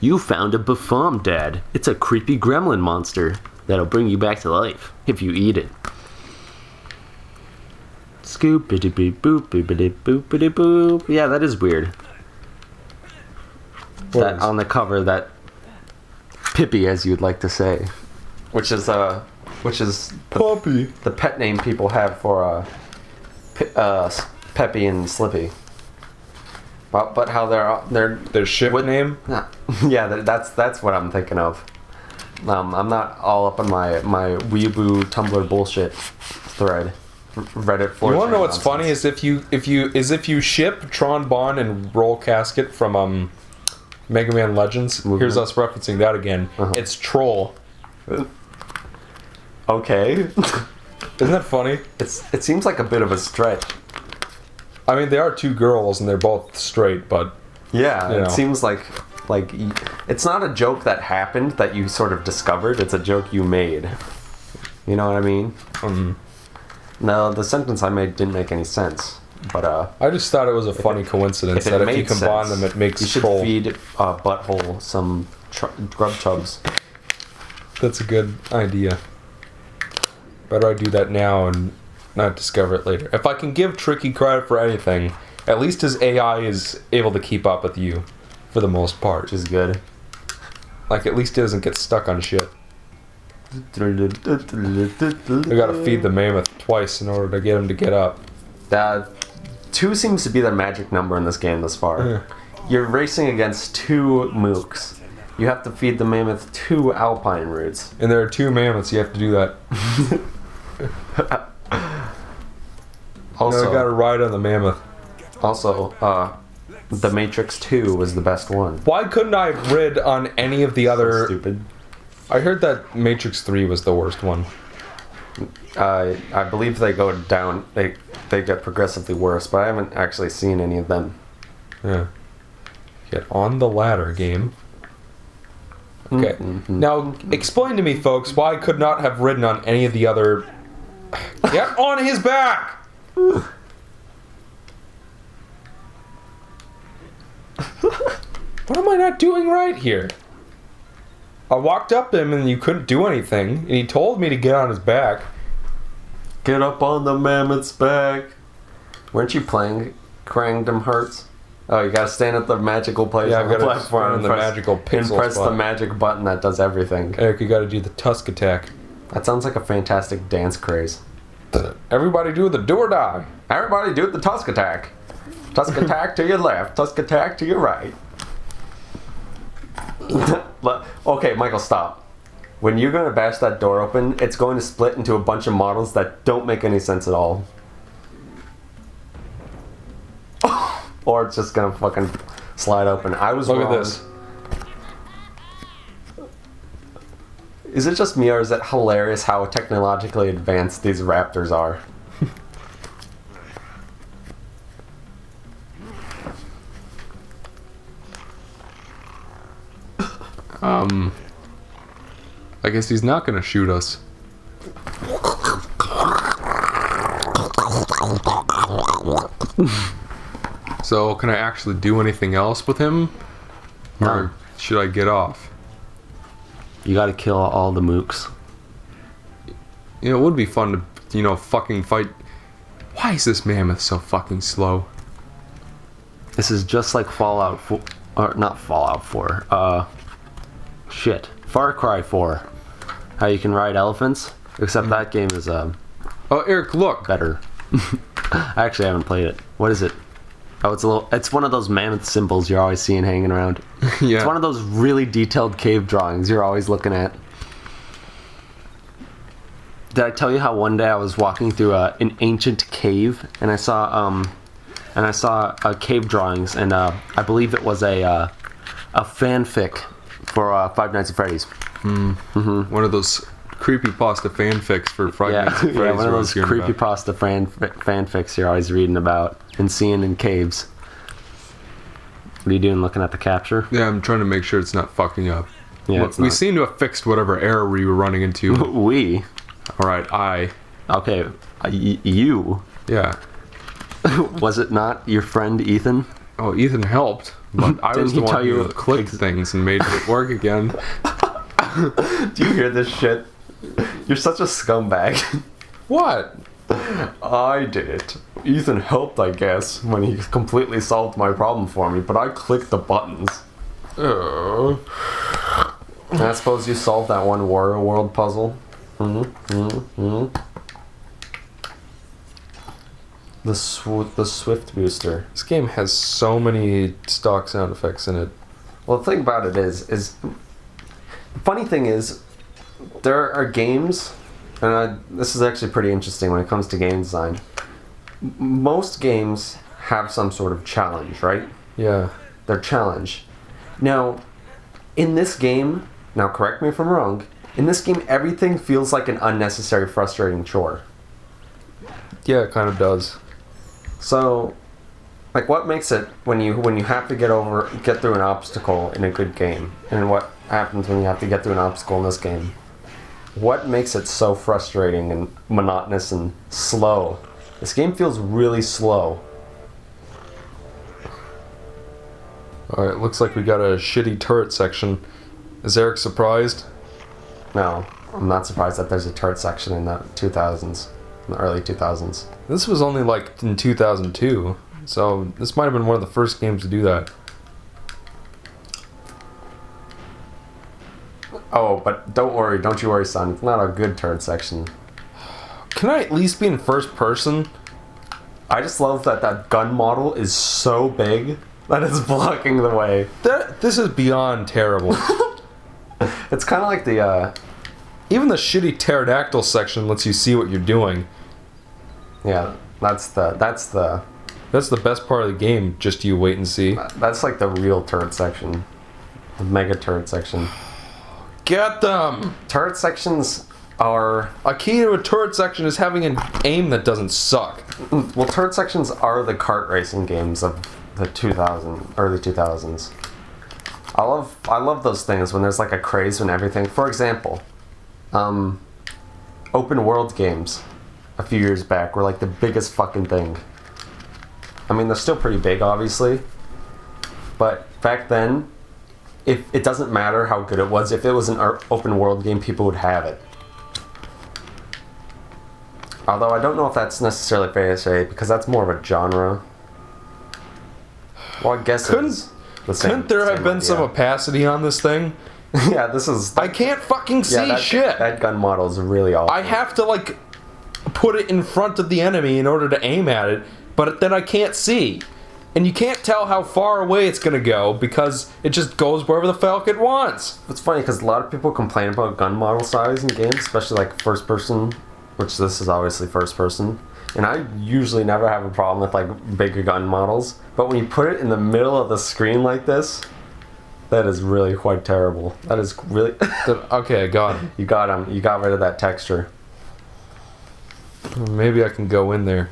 You found a Bafom, Dad. It's a creepy gremlin monster that'll bring you back to life if you eat it. Scoop-a-dee-boop, boop-a-dee, boop-a-dee, boop. Yeah, that is weird. That on the cover, that Pippi, as you'd like to say, which is Puppy. the pet name people have for Peppy and Slippy. But how Their ship name? Yeah, that's what I'm thinking of. I'm not all up on my weeaboo Tumblr bullshit thread. Reddit. You want to know what's funny is if you ship Tron Bonne and Roll Casket from Mega Man Legends. Here's us referencing that again. It's Troll. Okay. Isn't that funny? It seems like a bit of a stretch. I mean, they are two girls and they're both straight, but yeah, it seems like it's not a joke that happened that you sort of discovered. It's a joke you made. You know what I mean? No, the sentence I made didn't make any sense. But I just thought it was a funny coincidence that if you combine them, it makes you should Troll. feed Butthole some grub chubs. That's a good idea. Better I do that now and not discover it later. If I can give Tricky credit for anything, at least his AI is able to keep up with you for the most part. Which is good. Like, at least he doesn't get stuck on shit. We gotta feed the mammoth twice in order to get him to get up. 2 seems to be the magic number in this game thus far. Yeah. You're racing against 2 mooks. You have to feed the mammoth 2 alpine roots. And there are 2 mammoths, you have to do that. Also, you gotta ride on the mammoth. Also, The Matrix 2 was the best one. Why couldn't I have rid on any of the other... Stupid. I heard that Matrix 3 was the worst one. I believe they go down. They get progressively worse, but I haven't actually seen any of them. Yeah. Get on the ladder, game. Okay. Now, explain to me, folks, why I could not have ridden on any of the other... Get on his back! What am I not doing right here? I walked up to him and you couldn't do anything, and he told me to get on his back. Get up on the mammoth's back. Weren't you playing Kingdom Hearts? Oh, you gotta stand at the magical place Yeah, on I've the got to platform stand on and the press, magical pixel and press spot. the magic button that does everything. Eric, you gotta do the Tusk attack. That sounds like a fantastic dance craze. Everybody do the do or die. Everybody do the Tusk attack. Tusk attack to your left, Tusk attack to your right. Okay, Michael, stop. When you're going to bash that door open, it's going to split into a bunch of models that don't make any sense at all. Or it's just going to fucking slide open. I was Look wrong. at this. Is it just me, or is it hilarious how technologically advanced these raptors are? I guess he's not gonna shoot us. So, can I actually do anything else with him? No. Or should I get off? You gotta kill all the mooks. You know, it would be fun to, fucking fight. Why is this mammoth so fucking slow? This is just like Fallout 4, or not Fallout 4, Far Cry 4. How you can ride elephants, except that game is, Oh, Eric, look! better. I actually haven't played it. What is it? Oh, it's one of those mammoth symbols you're always seeing hanging around. Yeah. It's one of those really detailed cave drawings you're always looking at. Did I tell you how one day I was walking through an ancient cave and I saw cave drawings, and I believe it was a fanfic for Five Nights at Freddy's. One of those creepypasta fanfics for Friday Nights at Freddy's. Yeah, one of we're those hearing about. creepypasta fanfics you're always reading about and seeing in caves. What are you doing, looking at the capture? Yeah, I'm trying to make sure it's not fucking up. Yeah, We seem to have fixed whatever error we were running into. We? Alright, Okay, you? Yeah. Was it not your friend Ethan? Oh, Ethan helped. But I was Didn't he the tell one you who clicked things and made it work again. Do you hear this shit? You're such a scumbag. What? I did it. Ethan helped, I guess, when he completely solved my problem for me, but I clicked the buttons. And I suppose you solved that one Wario World puzzle. The Swift Booster. This game has so many stock sound effects in it. Well, the thing about it is the funny thing is, there are games, and this is actually pretty interesting when it comes to game design. Most games have some sort of challenge, right? Yeah. Their challenge. Now, in this game, now correct me if I'm wrong, in this game everything feels like an unnecessary, frustrating chore. Yeah, it kind of does. So, like, what makes it when you have to get through an obstacle in a good game, and what happens when you have to get through an obstacle in this game? What makes it so frustrating and monotonous and slow? This game feels really slow. Alright, looks like we got a shitty turret section. Is Eric surprised? No, I'm not surprised that there's a turret section in the 2000s, in the early 2000s. This was only like in 2002, so this might have been one of the first games to do that. Oh, but don't you worry, son. It's not a good turret section. Can I at least be in first person? I just love that gun model is so big that it's blocking the way. This is beyond terrible. It's kind of like the, Even the shitty pterodactyl section lets you see what you're doing. yeah, that's the That's the best part of the game, just you wait and see. that's like the real turret section. The mega turret section. Get them! Turret sections are... A key to a turret section is having an aim that doesn't suck. Well, turret sections are the kart racing games of the early 2000s. I love those things when there's like a craze when everything... For example, open world games a few years back were like the biggest fucking thing. I mean, they're still pretty big, obviously. But back then, if it doesn't matter how good it was, if it was an open world game, people would have it. Although I don't know if that's necessarily fair to say, because that's more of a genre. Well, I guess Couldn't there have been some opacity on this thing? Yeah, this is... I can't fucking see shit. That gun model is really awesome. I have to, like, put it in front of the enemy in order to aim at it, but then I can't see. And you can't tell how far away it's going to go because it just goes wherever the fuck it wants. It's funny because a lot of people complain about gun model size in games, especially like first person, which this is obviously first person. And I usually never have a problem with like bigger gun models. But when you put it in the middle of the screen like this, that is really quite terrible. That is really... Okay, I got him. You got him. You got rid of that texture. Maybe I can go in there.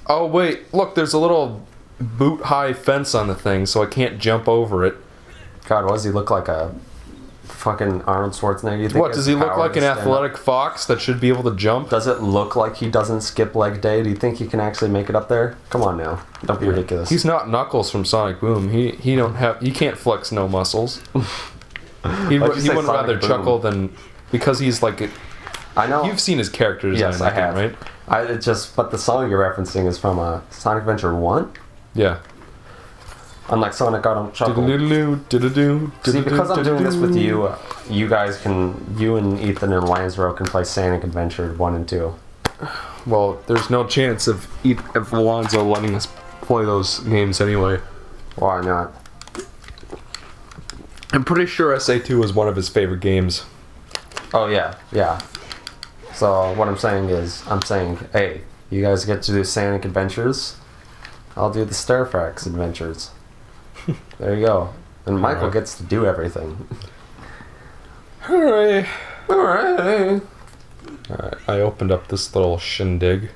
Oh, wait. Look, there's a little boot-high fence on the thing, so I can't jump over it. God, what does he look like? A fucking Arnold Schwarzenegger? You think What, does he look like an athletic fox that should be able to jump? Does it look like he doesn't skip leg day? Do you think he can actually make it up there? Come on now. Don't be ridiculous. He's not Knuckles from Sonic Boom. He can't flex no muscles. He wouldn't rather chuckle than... Because he's like... I know. You've seen his character design, yes, I have. right? But the song you're referencing is from Sonic Adventure 1? Yeah. Unlike Sonic, I don't chuckle. See, because I'm doing this with you, you and Ethan and Lansro can play Sonic Adventure 1 and 2. Well, there's no chance of Alonzo letting us play those games anyway. Why not? I'm pretty sure SA2 is one of his favorite games. Oh, yeah. So, what I'm saying is, hey, you guys get to do Sonic Adventures, I'll do the Starfax Adventures. There you go. And Michael gets to do everything. Hooray! Alright. Alright, I opened up this little shindig.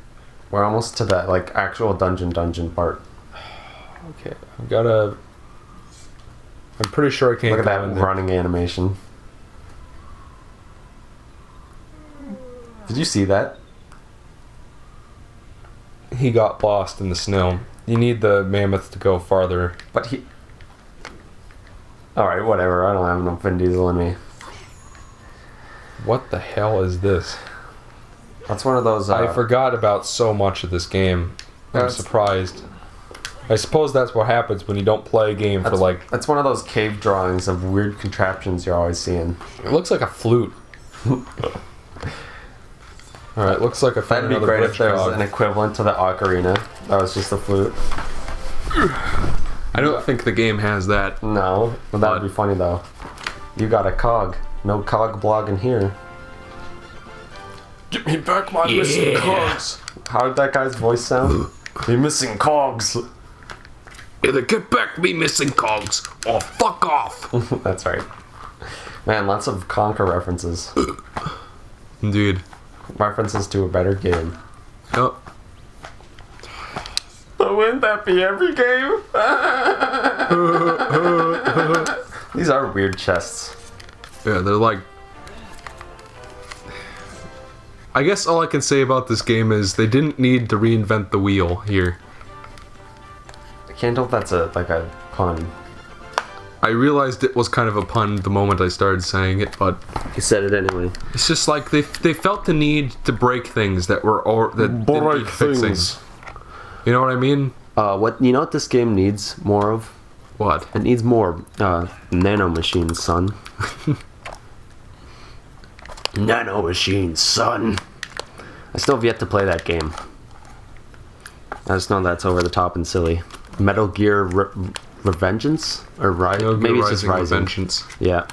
We're almost to that, like, actual dungeon part. Okay, I'm pretty sure I can't Look at that running animation. Did you see that? He got lost in the snow. You need the mammoth to go farther. But Alright, whatever. I don't have enough Vin Diesel in me. What the hell is this? That's one of those... I forgot about so much of this game. I'm surprised. I suppose that's what happens when you don't play a game for like... That's one of those cave drawings of weird contraptions you're always seeing. It looks like a flute. Alright, looks like That'd be great if there was an equivalent to the ocarina. That was just a flute. I don't think the game has that. No, but that would be funny though. You got a cog. No cog blog in here. Get me back my missing cogs. How did that guy's voice sound? You're missing cogs. Either get back me missing cogs or fuck off. That's right. Man, lots of Conker references. Indeed. References to a better game. Oh. But wouldn't that be every game? These are weird chests. Yeah, they're like... I guess all I can say about this game is they didn't need to reinvent the wheel here. I can't tell if that's a pun. I realized it was kind of a pun the moment I started saying it, but You said it anyway. it's just like they felt the need to break things that didn't need fixing. You know what I mean? What you know what this game needs more of? What? It needs more nano machines, son. Nano machines, son. I still have yet to play that game. I just know that's over the top and silly. Metal Gear Revengeance? Or maybe it's just Rising. Revengeance. Yeah.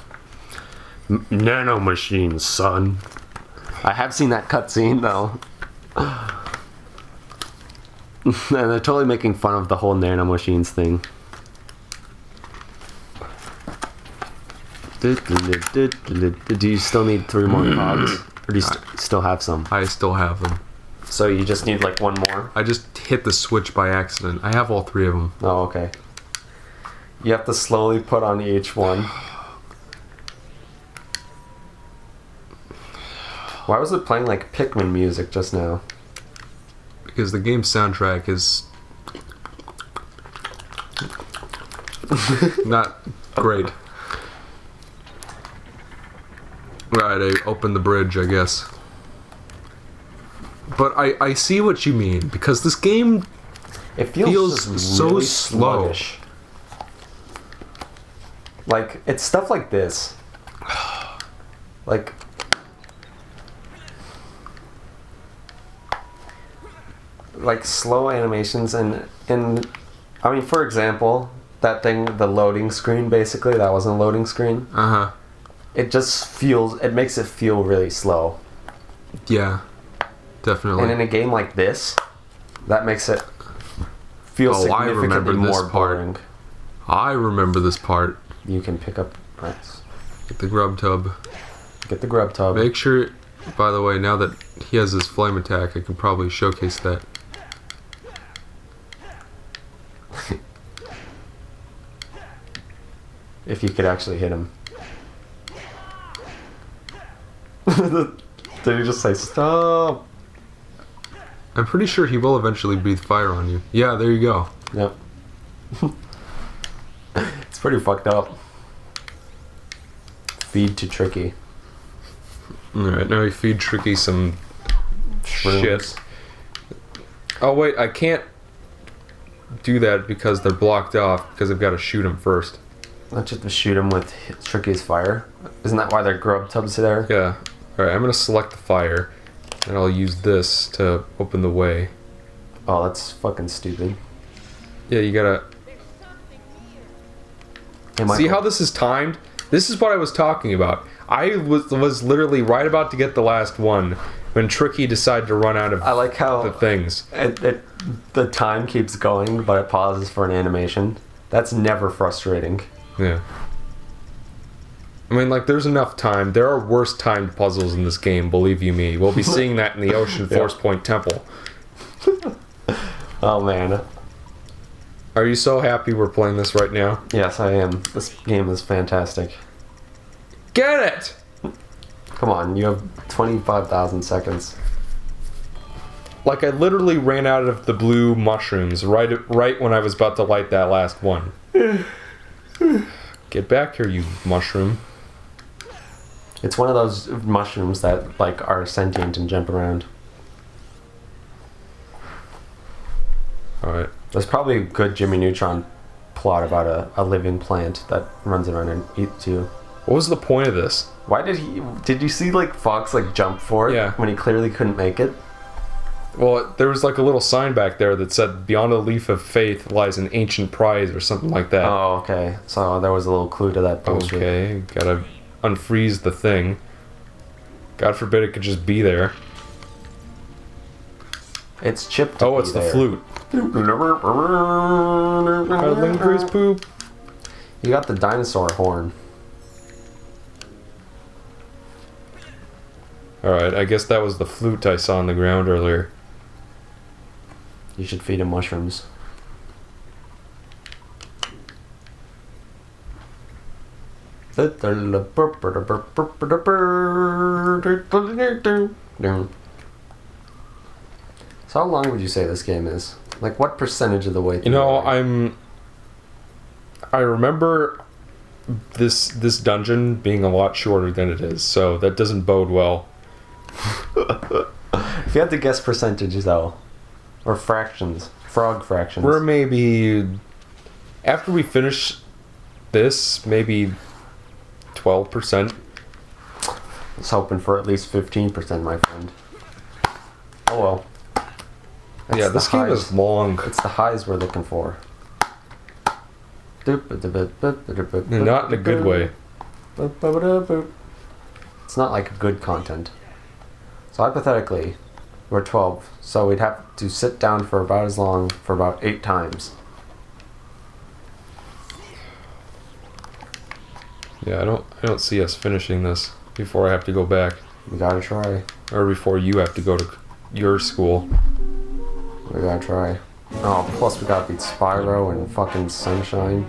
Nano machines, son. I have seen that cutscene though. And they're totally making fun of the whole nano machines thing. Do you still need 3 more cogs? Or do you still have some? I still have them. So you just need like 1 more? I just hit the switch by accident. I have all 3 of them. Oh, okay. You have to slowly put on each one. Why was it playing like Pikmin music just now? Because the game's soundtrack is not great. Right, I opened the bridge, I guess. But I see what you mean, because this game It feels just so really slow. sluggish. Like, it's stuff like this. Like slow animations and I mean, for example, that thing, the loading screen, basically, that wasn't a loading screen. Uh-huh. It just makes it feel really slow. Yeah, definitely. And in a game like this, that makes it feel significantly more boring. I remember this part. You can pick up nice. Get the grub tub. Get the grub tub. Make sure, by the way, now that he has his flame attack, I can probably showcase that. If you could actually hit him. Did he just say stop? I'm pretty sure he will eventually breathe fire on you. Yeah, there you go. Yep. It's pretty fucked up. Feed to Tricky. Alright, now we feed Tricky some Shrooms. shit. Oh wait, I can't do that because they're blocked off, because I've got to shoot him first. Not just to shoot him with Tricky's fire. Isn't that why their grub tubs there? Yeah. Alright, I'm going to select the fire, and I'll use this to open the way. Oh, that's fucking stupid. Yeah, you gotta... Hey, See how this is timed? This is what I was talking about. I was literally right about to get the last one when Tricky decided to run out of I like how the things. The time keeps going, but it pauses for an animation. That's never frustrating. Yeah. I mean, like, there's enough time. There are worse timed puzzles in this game, believe you me. We'll be seeing that in the Ocean Force Point Temple. Oh, man. Are you so happy we're playing this right now? Yes, I am. This game is fantastic. Get it! Come on, you have 25,000 seconds. Like, I literally ran out of the blue mushrooms right when I was about to light that last one. Get back here, you mushroom. It's one of those mushrooms that like are sentient and jump around. Alright. There's probably a good Jimmy Neutron plot about a living plant that runs around and eats you. What was the point of this? Why did you see like Fox like jump for it when he clearly couldn't make it? Well, there was like a little sign back there that said, "Beyond a leaf of faith lies an ancient prize," or something like that. Oh, okay. So there was a little clue to that bullshit. Okay, gotta unfreeze the thing. God forbid it could just be there. It's chipped. Oh, it's the flute. Cuddling Chris poop. You got the dinosaur horn. Alright, I guess that was the flute I saw on the ground earlier. You should feed him mushrooms. So how long would you say this game is? Like what percentage of the way through? You know, I remember this dungeon being a lot shorter than it is, so that doesn't bode well. If you had to guess percentages though, or fractions, frog fractions. We're maybe, after we finish this, maybe 12%. I was hoping for at least 15%, my friend. Oh well. Yeah, this game is long. It's the highs we're looking for. Not in a good way. It's not like good content. So hypothetically, we're 12, so we'd have to sit down for about as long for about 8 times. Yeah, I don't see us finishing this before I have to go back. We gotta try. Or before you have to go to your school. We gotta try. Oh, plus we gotta beat Spyro and fucking Sunshine.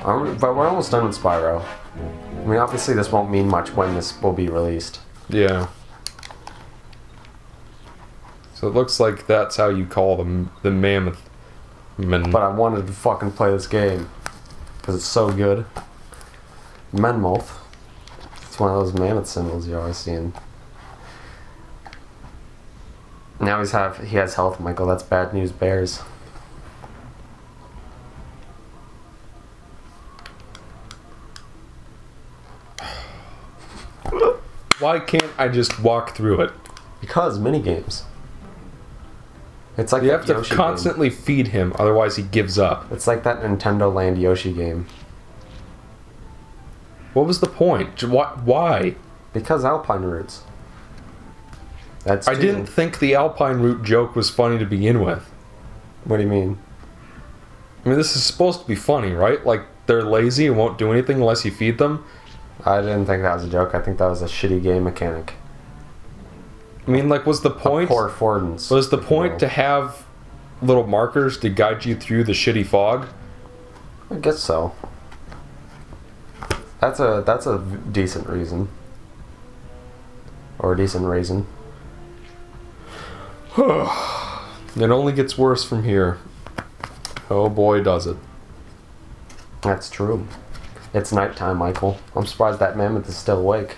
But we're almost done with Spyro. I mean, obviously this won't mean much when this will be released. Yeah. So it looks like that's how you call the mammoth. But I wanted to fucking play this game because it's so good. Mammoth. It's one of those mammoth symbols you always see in. Now he has health, Michael. That's bad news, bears. Why can't I just walk through it? Because minigames. It's like you have to Yoshi constantly feed him, otherwise he gives up. It's like that Nintendo Land Yoshi game. What was the point? Why? Because Alpine routes. I didn't think the Alpine route joke was funny to begin with. What do you mean? I mean, this is supposed to be funny, right? Like, they're lazy and won't do anything unless you feed them. I didn't think that was a joke. I think that was a shitty game mechanic. I mean, like, was the point... Poor affordance. Was the point to have little markers to guide you through the shitty fog? I guess so. That's a decent reason. Or a decent reason. It only gets worse from here. Oh boy, does it. That's true. It's nighttime, Michael. I'm surprised that mammoth is still awake.